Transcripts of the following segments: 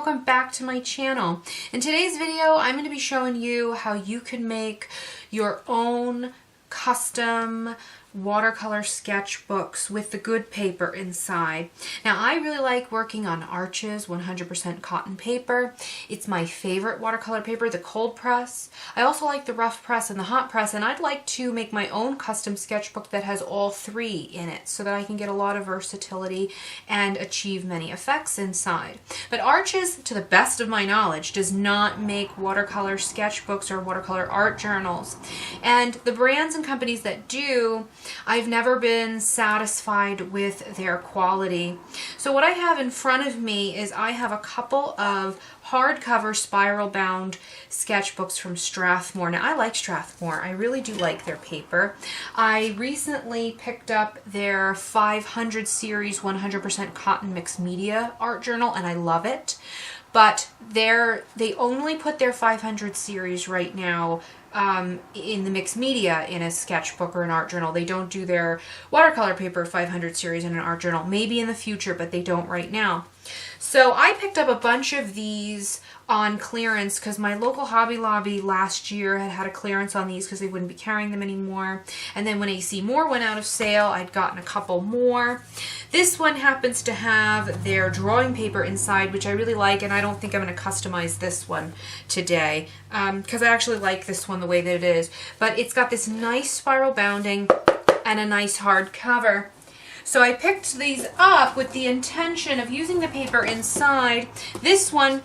welcome back to my channel. In today's video, I'm going to be showing you how you can make your own custom watercolor sketchbooks with the good paper inside. Now, I really like working on Arches 100% cotton paper. It's my favorite watercolor paper, the cold press. I also like the rough press and the hot press, and I'd like to make my own custom sketchbook that has all three in it so that I can get a lot of versatility and achieve many effects inside. But Arches, to the best of my knowledge, does not make watercolor sketchbooks or watercolor art journals. And the brands and companies that do, I've never been satisfied with their quality. So what I have in front of me is I have a couple of hardcover spiral bound sketchbooks from Strathmore. Now, I like Strathmore. I really do like their paper. I recently picked up their 500 series 100% cotton mixed media art journal, and I love it. But they only put their 500 series right now in the mixed media in a sketchbook or an art journal. They don't do their watercolor paper 500 series in an art journal. Maybe in the future, but they don't right now. So I picked up a bunch of these on clearance because my local Hobby Lobby last year had a clearance on these because they wouldn't be carrying them anymore. And then when AC Moore went out of sale, I'd gotten a couple more. This one happens to have their drawing paper inside, which I really like, and I don't think I'm going to customize this one today because I actually like this one the way that it is. But it's got this nice spiral bounding and a nice hard cover. So I picked these up with the intention of using the paper inside. This one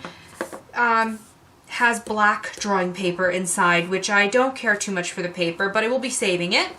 has black drawing paper inside, which I don't care too much for the paper, but I will be saving it.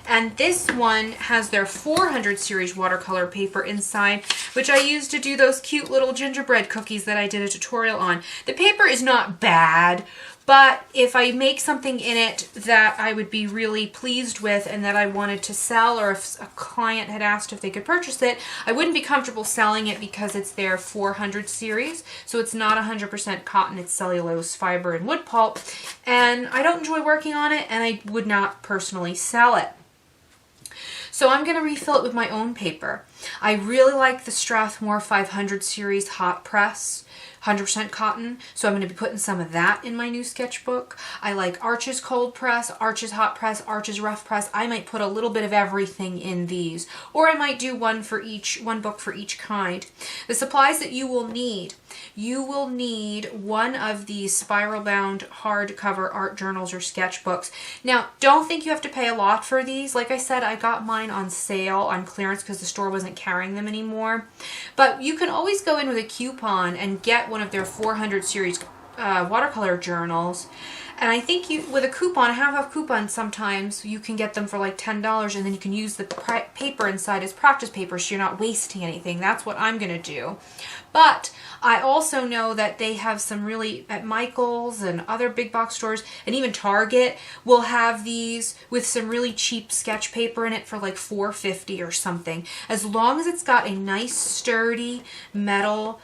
And this one has their 400 series watercolor paper inside, which I used to do those cute little gingerbread cookies that I did a tutorial on. The paper is not bad, but if I make something in it that I would be really pleased with and that I wanted to sell, or if a client had asked if they could purchase it, I wouldn't be comfortable selling it because it's their 400 series. So it's not 100% cotton, it's cellulose, fiber, and wood pulp. And I don't enjoy working on it, and I would not personally sell it. So I'm going to refill it with my own paper. I really like the Strathmore 500 series hot press, 100% cotton, so I'm going to be putting some of that in my new sketchbook. I like Arches cold press, Arches hot press, Arches rough press. I might put a little bit of everything in these, or I might do one book for each kind. The supplies that you will need one of these spiral bound hardcover art journals or sketchbooks. Now, don't think you have to pay a lot for these. Like I said, I got mine on sale on clearance because the store wasn't carrying them anymore. But you can always go in with a coupon and get one of their 400 series watercolor journals. And I think with a coupon, half off coupon, sometimes you can get them for like $10, and then you can use the paper inside as practice paper so you're not wasting anything. That's what I'm going to do. But I also know that they have some really, at Michael's and other big box stores, and even Target will have these with some really cheap sketch paper in it for like $4.50 or something. As long as it's got a nice sturdy metal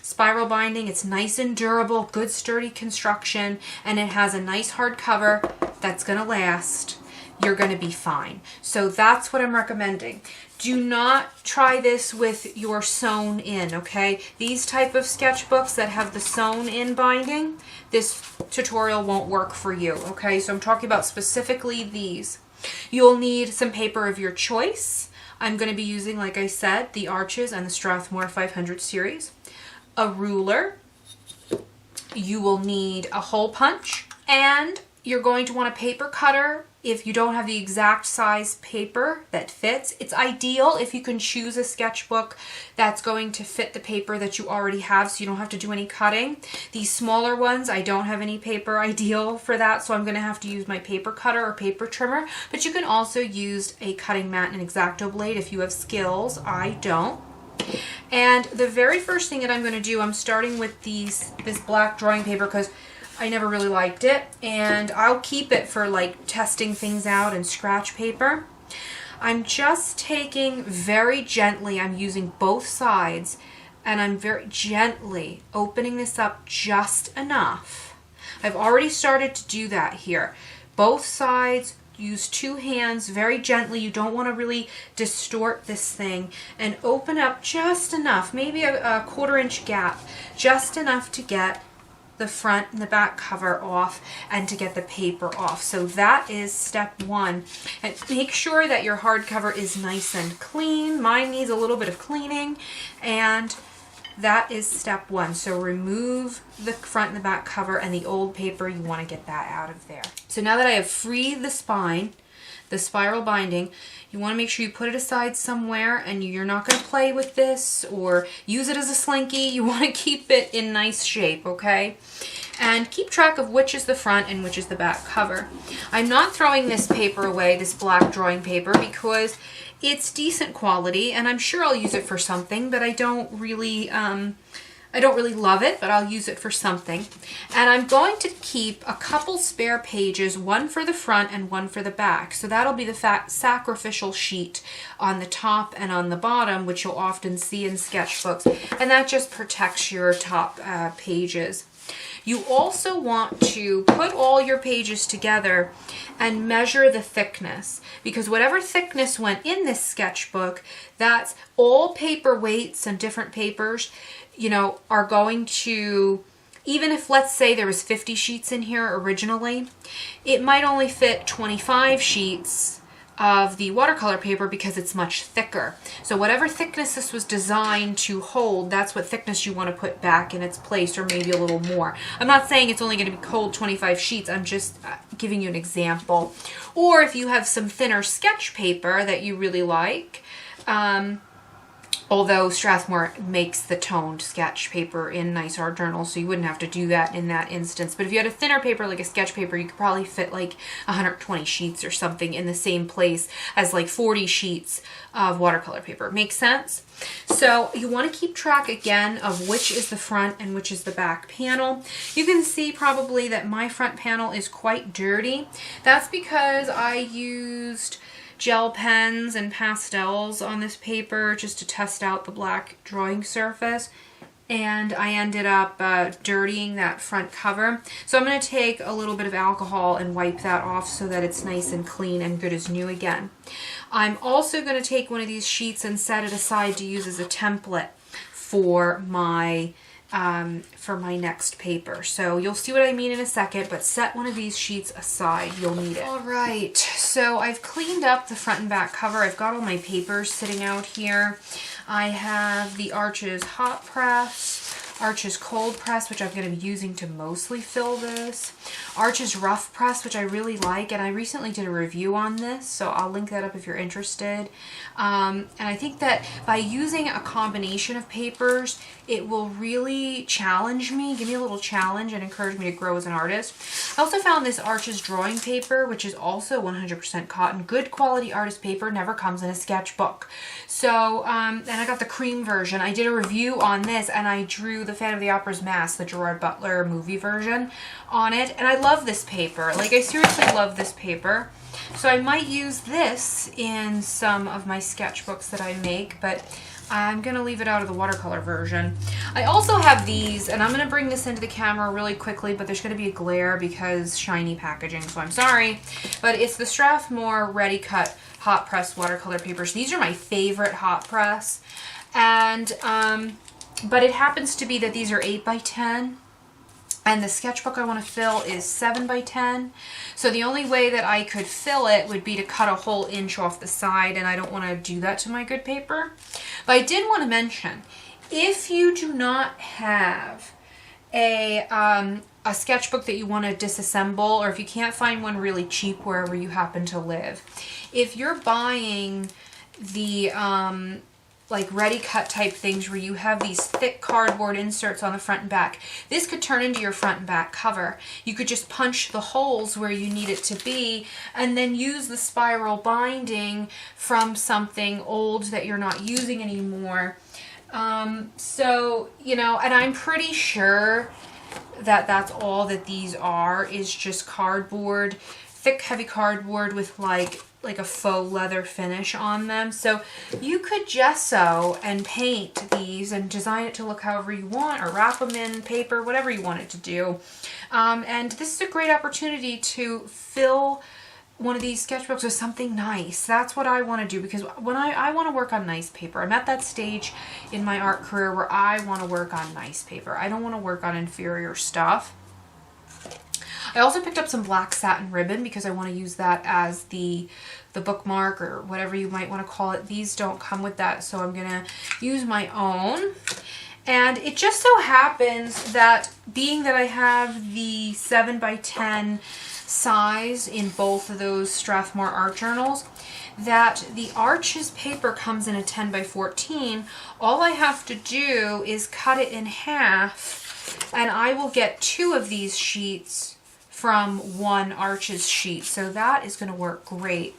spiral binding, it's nice and durable, good sturdy construction, and it has a nice hard cover that's going to last, you're going to be fine. So that's what I'm recommending. Do not try this with your sewn in, okay? These type of sketchbooks that have the sewn in binding, this tutorial won't work for you, okay? So I'm talking about specifically these. You'll need some paper of your choice. I'm going to be using, like I said, the Arches and the Strathmore 500 series. A ruler. You will need a hole punch, and you're going to want a paper cutter if you don't have the exact size paper that fits. It's ideal if you can choose a sketchbook that's going to fit the paper that you already have so you don't have to do any cutting. These smaller ones, I don't have any paper ideal for that, so I'm going to have to use my paper cutter or paper trimmer. But you can also use a cutting mat and an X-Acto blade if you have skills. I don't. And the very first thing that I'm going to do, I'm starting with this black drawing paper because I never really liked it, and I'll keep it for like testing things out and scratch paper. I'm just taking very gently, I'm using both sides, and I'm very gently opening this up just enough. I've already started to do that here. Both sides use two hands very gently. You don't want to really distort this thing, and open up just enough, maybe a 1/4 inch gap, just enough to get the front and the back cover off and to get the paper off. So that is step one. And make sure that your hardcover is nice and clean. Mine needs a little bit of cleaning, and that is step one. So remove the front and the back cover and the old paper. You want to get that out of there. So now that I have freed the spine, the spiral binding, you want to make sure you put it aside somewhere, and you're not going to play with this or use it as a slinky. You want to keep it in nice shape, okay? And keep track of which is the front and which is the back cover. I'm not throwing this paper away, this black drawing paper, because it's decent quality, and I'm sure I'll use it for something, but I don't really love it, but I'll use it for something. And I'm going to keep a couple spare pages, one for the front and one for the back. So that'll be the sacrificial sheet on the top and on the bottom, which you'll often see in sketchbooks. And that just protects your top pages. You also want to put all your pages together and measure the thickness, because whatever thickness went in this sketchbook, that's all paper weights and different papers, you know, are going to, even if let's say there was 50 sheets in here originally, it might only fit 25 sheets of the watercolor paper because it's much thicker. So whatever thickness this was designed to hold, that's what thickness you want to put back in its place, or maybe a little more. I'm not saying it's only going to be hold 25 sheets, I'm just giving you an example. Or if you have some thinner sketch paper that you really like, although Strathmore makes the toned sketch paper in nice art journals, so you wouldn't have to do that in that instance. But if you had a thinner paper, like a sketch paper, you could probably fit like 120 sheets or something in the same place as like 40 sheets of watercolor paper. Makes sense? So you want to keep track again of which is the front and which is the back panel. You can see probably that my front panel is quite dirty. That's because I used gel pens and pastels on this paper just to test out the black drawing surface, and I ended up dirtying that front cover. So I'm going to take a little bit of alcohol and wipe that off so that it's nice and clean and good as new again. I'm also going to take one of these sheets and set it aside to use as a template for my next paper. So you'll see what I mean in a second, but set one of these sheets aside. You'll need it. All right, so I've cleaned up the front and back cover. I've got all my papers sitting out here. I have the Arches Hot Press, Arches Cold Press, which I'm going to be using to mostly fill this, Arches Rough Press, which I really like, and I recently did a review on this, so I'll link that up if you're interested. And I think that by using a combination of papers, it will really challenge me, give me a little challenge, and encourage me to grow as an artist. I also found this Arches drawing paper, which is also 100% cotton. Good quality artist paper, never comes in a sketchbook. So, and I got the cream version. I did a review on this, and I drew the Phantom of the Opera's Mask, the Gerard Butler movie version, on it, and I love this paper. Like, I seriously love this paper. So I might use this in some of my sketchbooks that I make, but I'm going to leave it out of the watercolor version. I also have these, and I'm going to bring this into the camera really quickly, but there's going to be a glare because shiny packaging, so I'm sorry. But it's the Strathmore Ready Cut Hot Press watercolor papers. These are my favorite hot press, and but it happens to be that these are 8 by 10. And the sketchbook I want to fill is 7 by 10. So the only way that I could fill it would be to cut a whole inch off the side, and I don't want to do that to my good paper. But I did want to mention, if you do not have a sketchbook that you want to disassemble, or if you can't find one really cheap wherever you happen to live, if you're buying the like ready cut type things where you have these thick cardboard inserts on the front and back, this could turn into your front and back cover. You could just punch the holes where you need it to be, and then use the spiral binding from something old that you're not using anymore. So, you know, and I'm pretty sure that that's all that these are, is just cardboard, thick heavy cardboard with like a faux leather finish on them. So you could gesso and paint these and design it to look however you want, or wrap them in paper, whatever you want it to do. And this is a great opportunity to fill one of these sketchbooks with something nice. That's what I want to do, because when I want to work on nice paper. I'm at that stage in my art career where I want to work on nice paper. I don't want to work on inferior stuff. I also picked up some black satin ribbon because I want to use that as the bookmark, or whatever you might want to call it. These don't come with that, so I'm going to use my own. And it just so happens that, being that I have the 7x10 size in both of those Strathmore art journals, that the Arches paper comes in a 10x14. All I have to do is cut it in half, and I will get 2 of these sheets from one Arches sheet. So that is going to work great.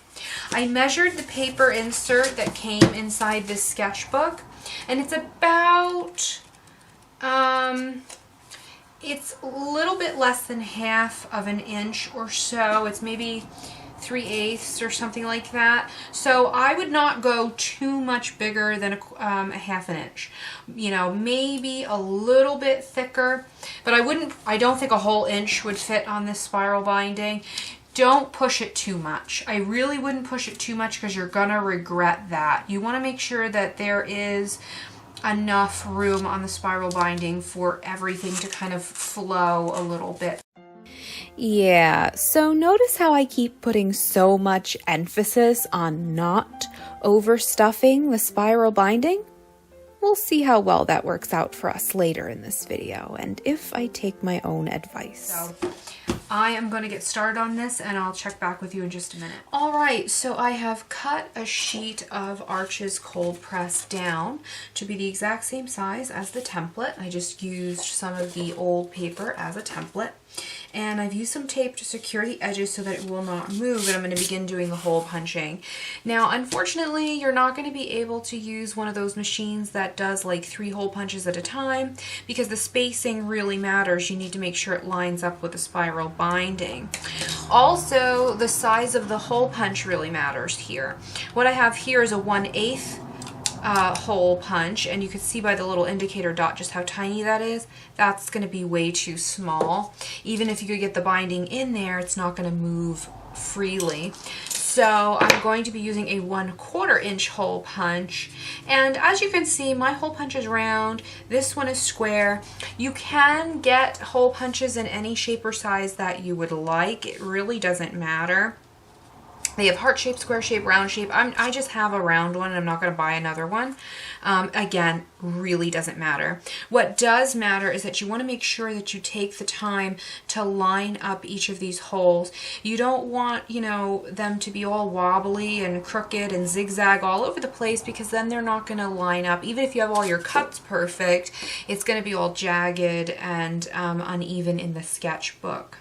I measured the paper insert that came inside this sketchbook, and it's about, it's a little bit less than half of an inch or so. It's maybe 3/8 or something like that. So I would not go too much bigger than a half an inch. You know, maybe a little bit thicker, but I don't think a whole inch would fit on this spiral binding. Don't push it too much. I really wouldn't push it too much, because you're gonna regret that. You want to make sure that there is enough room on the spiral binding for everything to kind of flow a little bit. Yeah, so notice how I keep putting so much emphasis on not overstuffing the spiral binding? We'll see how well that works out for us later in this video, and if I take my own advice. So I am going to get started on this, and I'll check back with you in just a minute. All right, so I have cut a sheet of Arches cold press down to be the exact same size as the template. I just used some of the old paper as a template. And I've used some tape to secure the edges so that it will not move, and I'm going to begin doing the hole punching. Now, unfortunately, you're not going to be able to use one of those machines that does like 3 hole punches at a time, because the spacing really matters. You need to make sure it lines up with the spiral binding. Also, the size of the hole punch really matters here. What I have here is a 1/8 hole punch, and you can see by the little indicator dot just how tiny that is. That's going to be way too small. Even if you could get the binding in there, it's not going to move freely. So I'm going to be using a 1/4 inch hole punch, and as you can see, my hole punch is round. This one is square. You can get hole punches in any shape or size that you would like. It really doesn't matter. They have heart shape, square shape, round shape. I just have a round one, and I'm not going to buy another one. Again, really doesn't matter. What does matter is that you want to make sure that you take the time to line up each of these holes. You don't want, you know, them to be all wobbly and crooked and zigzag all over the place, because then they're not going to line up. Even if you have all your cuts perfect, it's going to be all jagged and uneven in the sketchbook.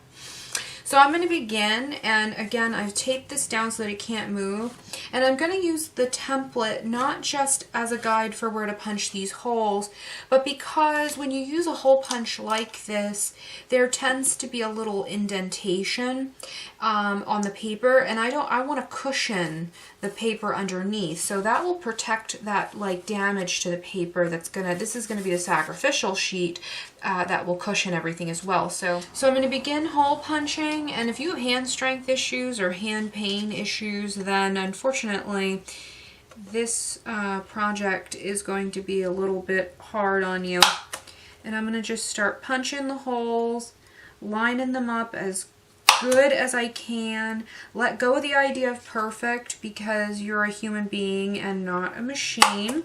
So I'm going to begin, and again, I've taped this down so that it can't move, and I'm going to use the template not just as a guide for where to punch these holes, but because when you use a hole punch like this, there tends to be a little indentation on the paper, and I want to cushion the paper underneath, so that will protect that like damage to the paper. This is gonna be the sacrificial sheet that will cushion everything as well. So I'm going to begin hole punching, and if you have hand strength issues or hand pain issues, then unfortunately this project is going to be a little bit hard on you. And I'm going to just start punching the holes, lining them up as good as I can. Let go of the idea of perfect, because you're a human being and not a machine.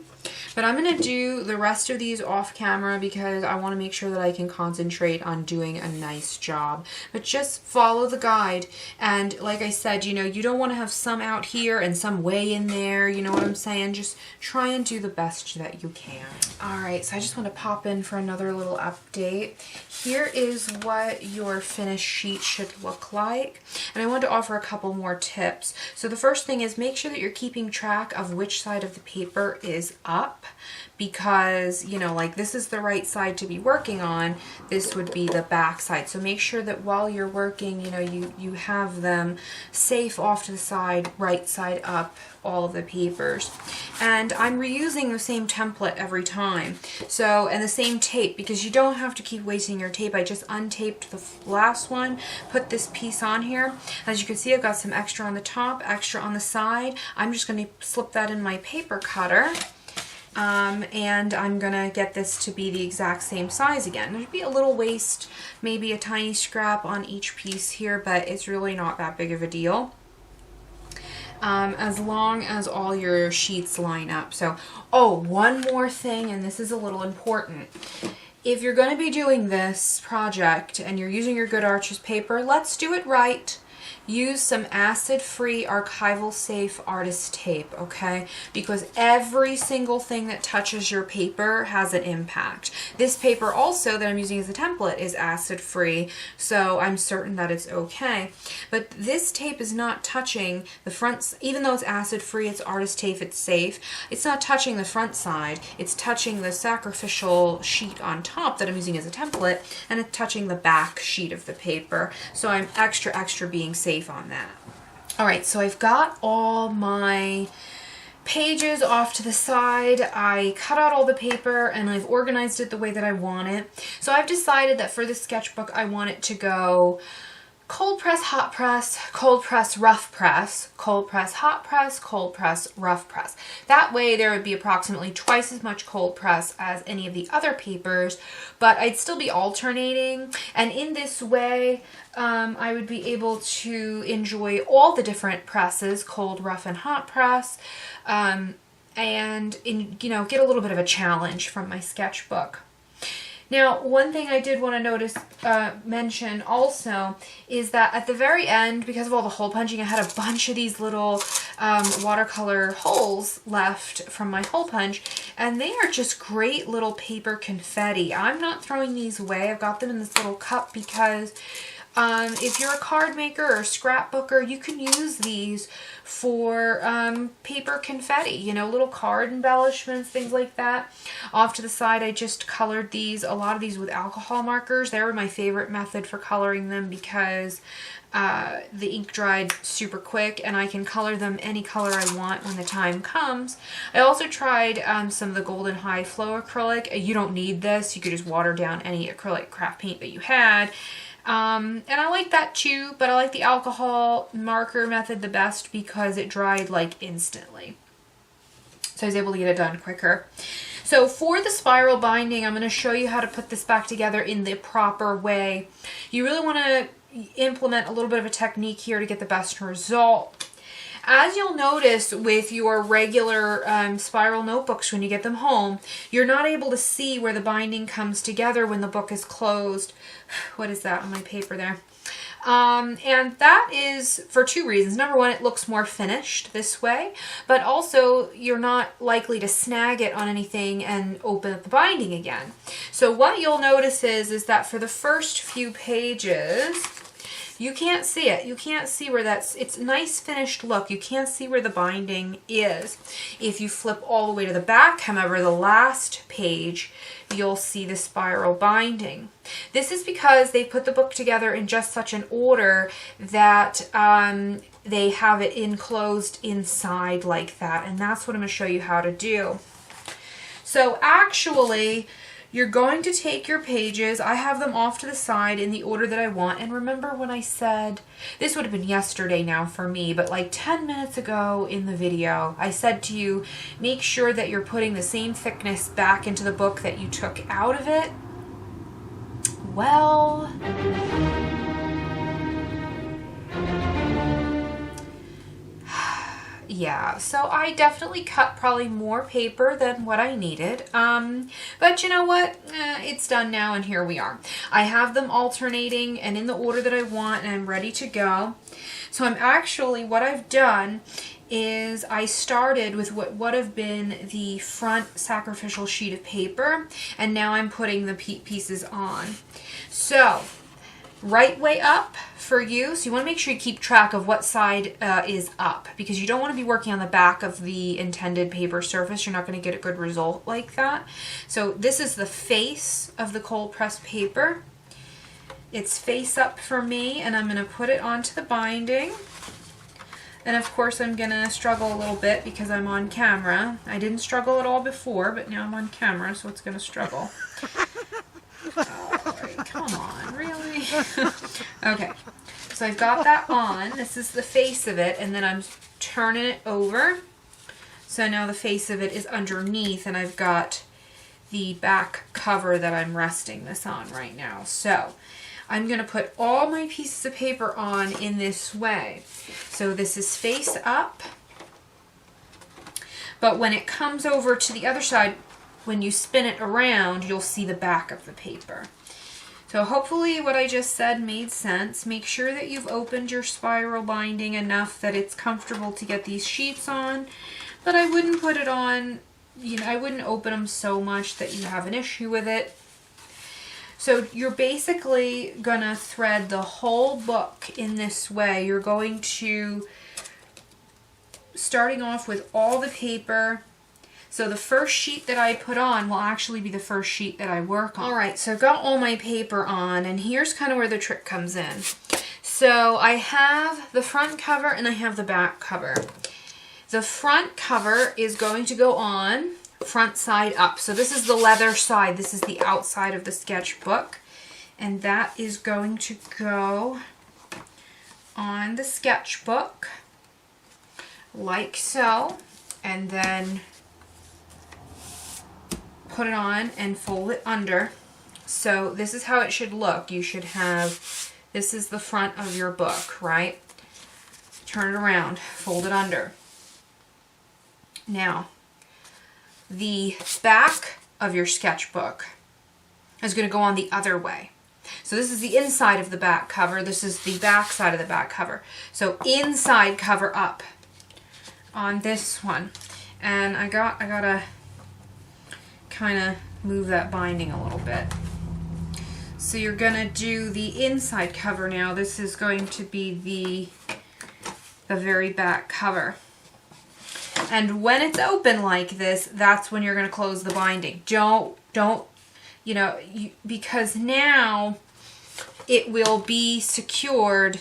But I'm going to do the rest of these off camera because I want to make sure that I can concentrate on doing a nice job. But just follow the guide. And like I said, you know, you don't want to have some out here and some way in there. You know what I'm saying? Just try and do the best that you can. Alright, so I just want to pop in for another little update. Here is what your finished sheet should look like. And I want to offer a couple more tips. So the first thing is make sure that you're keeping track of which side of the paper is up, because, you know, like this is the right side to be working on, this would be the back side. So make sure that while you're working, you know, you have them safe off to the side, right side up, all of the papers. And I'm reusing the same template every time, so, and the same tape, because you don't have to keep wasting your tape. I just untaped the last one, put this piece on here. As you can see, I've got some extra on the top, extra on the side. I'm just going to slip that in my paper cutter. And I'm gonna get this to be the exact same size again. There'd be a little waste, maybe a tiny scrap on each piece here, but it's really not that big of a deal. As long as all your sheets line up. So, oh, one more thing, and this is a little important. If you're gonna be doing this project and you're using your Good Arches paper, let's do it right. Use some acid-free, archival-safe artist tape, okay? Because every single thing that touches your paper has an impact. This paper also that I'm using as a template is acid-free, so I'm certain that it's okay. But this tape is not touching the front, even though it's acid-free, it's artist tape, it's safe. It's not touching the front side, it's touching the sacrificial sheet on top that I'm using as a template, and it's touching the back sheet of the paper. So I'm extra being safe on that. All right, so I've got all my pages off to the side. I cut out all the paper and I've organized it the way that I want it. So I've decided that for this sketchbook, I want it to go cold press, hot press, cold press, rough press, cold press, hot press, cold press, rough press. That way there would be approximately twice as much cold press as any of the other papers, but I'd still be alternating. And in this way, I would be able to enjoy all the different presses, cold, rough, and hot press, and get a little bit of a challenge from my sketchbook. Now, one thing I did want to mention also is that at the very end, because of all the hole punching, I had a bunch of these little watercolor holes left from my hole punch, and they are just great little paper confetti. I'm not throwing these away. I've got them in this little cup because if you're a card maker or a scrapbooker, you can use these for paper confetti, little card embellishments, things like that. Off to the side, I just colored a lot of these with alcohol markers. They were my favorite method for coloring them because the ink dried super quick and I can color them any color I want when the time comes. I also tried some of the Golden High Flow acrylic. You don't need this. You could just water down any acrylic craft paint that you had. And I like that too, but I like the alcohol marker method the best because it dried like instantly. So I was able to get it done quicker. So for the spiral binding, I'm going to show you how to put this back together in the proper way. You really want to implement a little bit of a technique here to get the best result. As you'll notice with your regular spiral notebooks when you get them home, you're not able to see where the binding comes together when the book is closed. What is that on my paper there? And that is for two reasons. Number one, it looks more finished this way, but also you're not likely to snag it on anything and open up the binding again. So what you'll notice is that for the first few pages, you can't see it. You can't see where it's a nice finished look. You can't see where the binding is. If you flip all the way to the back, however, the last page, you'll see the spiral binding. This is because they put the book together in just such an order that they have it enclosed inside like that. And that's what I'm going to show you how to do. So actually, you're going to take your pages. I have them off to the side in the order that I want. And remember when I said, this would have been yesterday now for me, but like 10 minutes ago in the video, I said to you, make sure that you're putting the same thickness back into the book that you took out of it. Well, yeah, so I definitely cut probably more paper than what I needed, but you know what, it's done now and here we are. I have them alternating and in the order that I want and I'm ready to go. So what I've done is I started with what would have been the front sacrificial sheet of paper, and now I'm putting the pieces on. So right way up for you. So you want to make sure you keep track of what side is up, because you don't want to be working on the back of the intended paper surface. You're not going to get a good result like that. So this is the face of the cold pressed paper. It's face up for me, and I'm going to put it onto the binding. And of course I'm going to struggle a little bit because I'm on camera. I didn't struggle at all before, but now I'm on camera, so it's going to struggle. Oh, come on, really? Okay, so So I've got that on. This is the face of it, and then I'm turning it over. So now the face of it is underneath, and I've got the back cover that I'm resting this on right now. So I'm going to put all my pieces of paper on in this way. So this is face up, but when it comes over to the other side, when you spin it around, you'll see the back of the paper. So hopefully what I just said made sense. Make sure that you've opened your spiral binding enough that it's comfortable to get these sheets on, but I wouldn't put it on, you know, I wouldn't open them so much that you have an issue with it. So you're basically gonna thread the whole book in this way. You're going to, starting off with all the paper. So the first sheet that I put on will actually be the first sheet that I work on. All right, so I've got all my paper on, and here's kind of where the trick comes in. So I have the front cover and I have the back cover. The front cover is going to go on front side up. So this is the leather side. This is the outside of the sketchbook. And that is going to go on the sketchbook like so. And then put it on and fold it under. So this is how it should look. You should have, this is the front of your book, right? Turn it around, fold it under. Now, the back of your sketchbook is going to go on the other way. So this is the inside of the back cover. This is the back side of the back cover. So inside cover up on this one. And I gotta kind of move that binding a little bit. So you're gonna do the inside cover now. This is going to be the very back cover. And when it's open like this, that's when you're going to close the binding. Don't, you know, because now it will be secured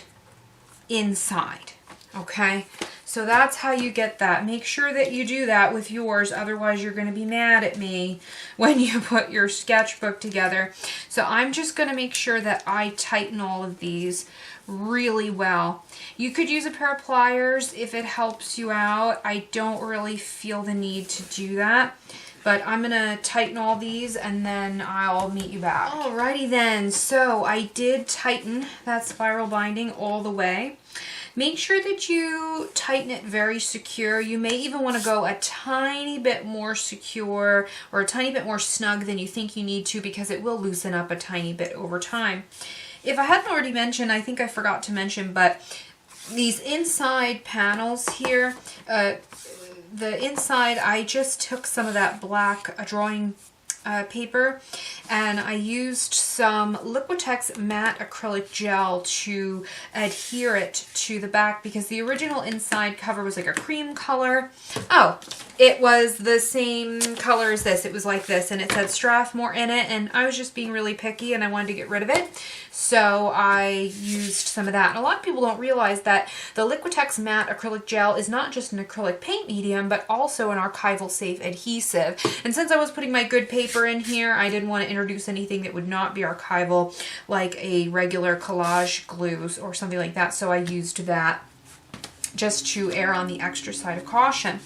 inside, okay? So that's how you get that. Make sure that you do that with yours, otherwise you're going to be mad at me when you put your sketchbook together. So I'm just going to make sure that I tighten all of these really well. You could use a pair of pliers if it helps you out. I don't really feel the need to do that, but I'm gonna tighten all these and then I'll meet you back. Alrighty then, so I did tighten that spiral binding all the way. Make sure that you tighten it very secure. You may even want to go a tiny bit more secure or a tiny bit more snug than you think you need to, because it will loosen up a tiny bit over time. If I hadn't already mentioned, I think I forgot to mention, but these inside panels here, the inside, I just took some of that black drawing paper and I used some Liquitex matte acrylic gel to adhere it to the back, because the original inside cover was like a cream color. Oh, it was the same color as this. It was like this, and it said Strathmore in it, and I was just being really picky and I wanted to get rid of it. So I used some of that. And a lot of people don't realize that the Liquitex matte acrylic gel is not just an acrylic paint medium, but also an archival safe adhesive. And since I was putting my good paper in here, I didn't want to introduce anything that would not be archival, like a regular collage glue or something like that. So I used that just to err on the extra side of caution.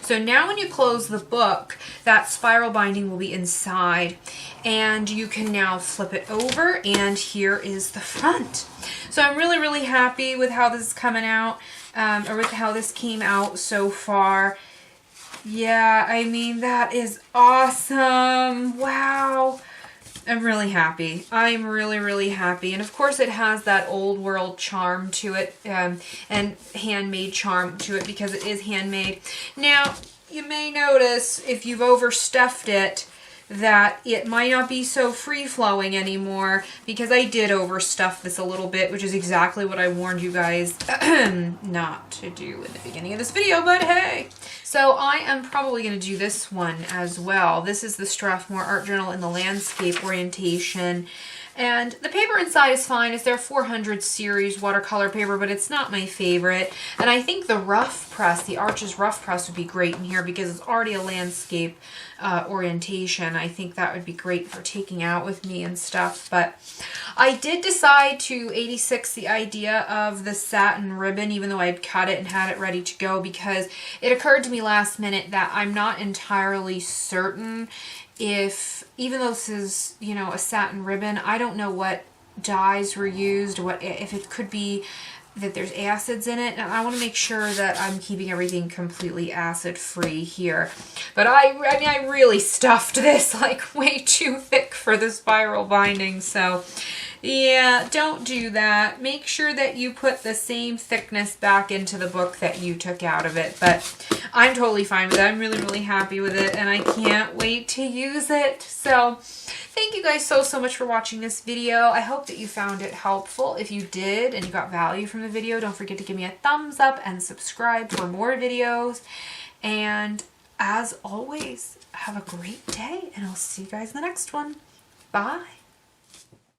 So now when you close the book, that spiral binding will be inside, and you can now flip it over, and here is the front. So I'm really, really happy with how this is coming out, or with how this came out so far. Yeah, I mean, that is awesome. Wow. I'm really happy. I'm really, really happy. And of course it has that old world charm to it, and handmade charm to it, because it is handmade. Now, you may notice if you've overstuffed it that it might not be so free-flowing anymore, because I did overstuff this a little bit, which is exactly what I warned you guys not to do in the beginning of this video, but hey. So I am probably going to do this one as well. This is the Strathmore Art Journal in the landscape orientation, And the paper inside is fine. It's their 400 series watercolor paper, but it's not my favorite. And I think the rough press, the Arches rough press would be great in here because it's already a landscape orientation. I think that would be great for taking out with me and stuff. But I did decide to 86 the idea of the satin ribbon, even though I had cut it and had it ready to go, because it occurred to me last minute that I'm not entirely certain if, even though this is, you know, a satin ribbon, I don't know what dyes were used, what if it could be that there's acids in it, and I want to make sure that I'm keeping everything completely acid free here. But I mean, I really stuffed this like way too thick for the spiral binding, so yeah, don't do that. Make sure that you put the same thickness back into the book that you took out of it. But I'm totally fine with it. I'm really, really happy with it, and I can't wait to use it. So thank you guys so much for watching this video. I hope that you found it helpful. If you did and you got value from the video, don't forget to give me a thumbs up and subscribe for more videos. And as always, have a great day, and I'll see you guys in the next one. Bye.